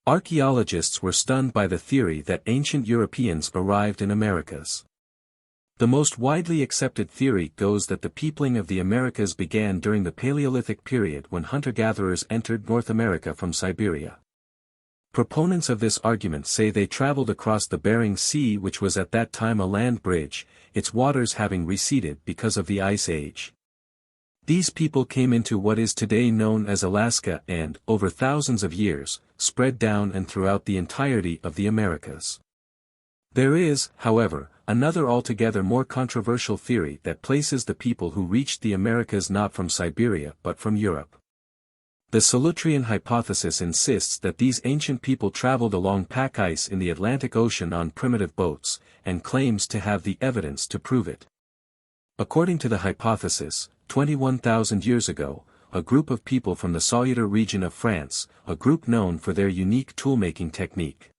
Archaeologists were stunned by the theory that ancient Europeans arrived in Americas. The most widely accepted theory goes that the peopling of the Americas began during the Paleolithic period when hunter-gatherers entered North America from Siberia. Proponents of this argument say they traveled across the Bering Sea, which was at that time a land bridge, its waters having receded because of the Ice Age. These people came into what is today known as Alaska and, over thousands of years, spread down and throughout the entirety of the Americas. There is, however, another altogether more controversial theory that places the people who reached the Americas not from Siberia but from Europe. The Solutrean hypothesis insists that these ancient people traveled along pack ice in the Atlantic Ocean on primitive boats, and claims to have the evidence to prove it. According to the hypothesis, 21,000 years ago, a group of people from the Salutaire region of France, a group known for their unique toolmaking technique.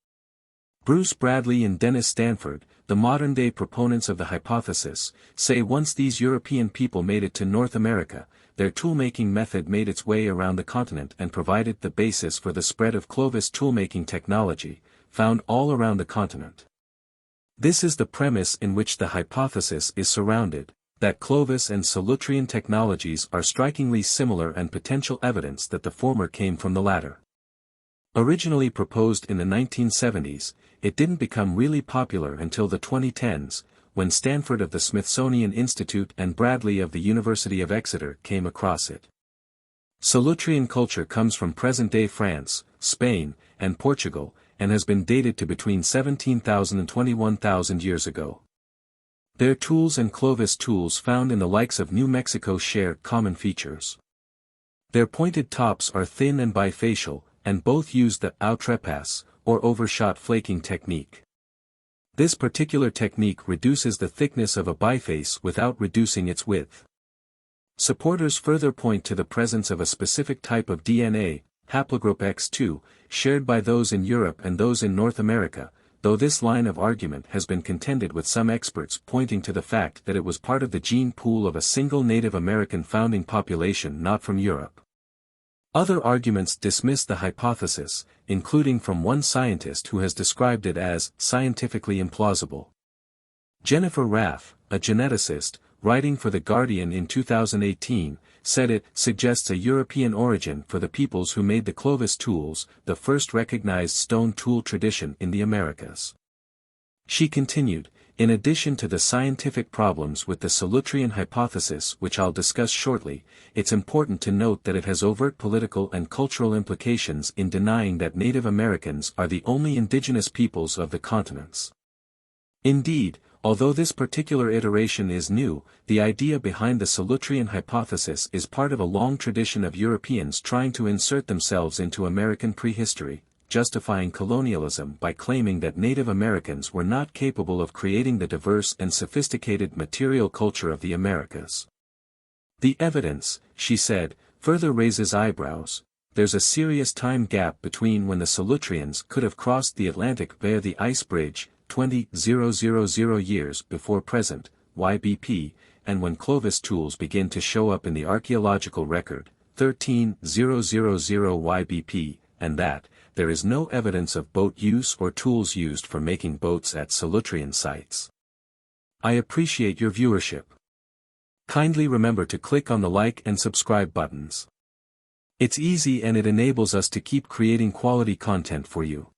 Bruce Bradley and Dennis Stanford, the modern-day proponents of the hypothesis, say once these European people made it to North America, their toolmaking method made its way around the continent and provided the basis for the spread of Clovis toolmaking technology, found all around the continent. This is the premise in which the hypothesis is surrounded, that Clovis and Solutrean technologies are strikingly similar and potential evidence that the former came from the latter. Originally proposed in the 1970s, it didn't become really popular until the 2010s, when Stanford of the Smithsonian Institute and Bradley of the University of Exeter came across it. Solutrean culture comes from present-day France, Spain, and Portugal, and has been dated to between 17,000 and 21,000 years ago. Their tools and Clovis tools found in the likes of New Mexico share common features. Their pointed tops are thin and bifacial, and both use the outrepasse, or overshot flaking technique. This particular technique reduces the thickness of a biface without reducing its width. Supporters further point to the presence of a specific type of DNA, haplogroup X2, shared by those in Europe and those in North America, though this line of argument has been contended with some experts pointing to the fact that it was part of the gene pool of a single Native American founding population not from Europe. Other arguments dismiss the hypothesis, including from one scientist who has described it as scientifically implausible. Jennifer Raff, a geneticist, writing for The Guardian in 2018, said it suggests a European origin for the peoples who made the Clovis tools, the first recognized stone tool tradition in the Americas. She continued, in addition to the scientific problems with the Solutrean hypothesis which I'll discuss shortly, it's important to note that it has overt political and cultural implications in denying that Native Americans are the only indigenous peoples of the continents. Indeed, although this particular iteration is new, the idea behind the Solutrean hypothesis is part of a long tradition of Europeans trying to insert themselves into American prehistory, justifying colonialism by claiming that Native Americans were not capable of creating the diverse and sophisticated material culture of the Americas. The evidence, she said, further raises eyebrows. There's a serious time gap between when the Solutreans could have crossed the Atlantic via the ice bridge, 20,000 years before present, YBP, and when Clovis tools begin to show up in the archaeological record, 13,000 YBP, and that, there is no evidence of boat use or tools used for making boats at Solutrean sites. I appreciate your viewership. Kindly remember to click on the like and subscribe buttons. It's easy and it enables us to keep creating quality content for you.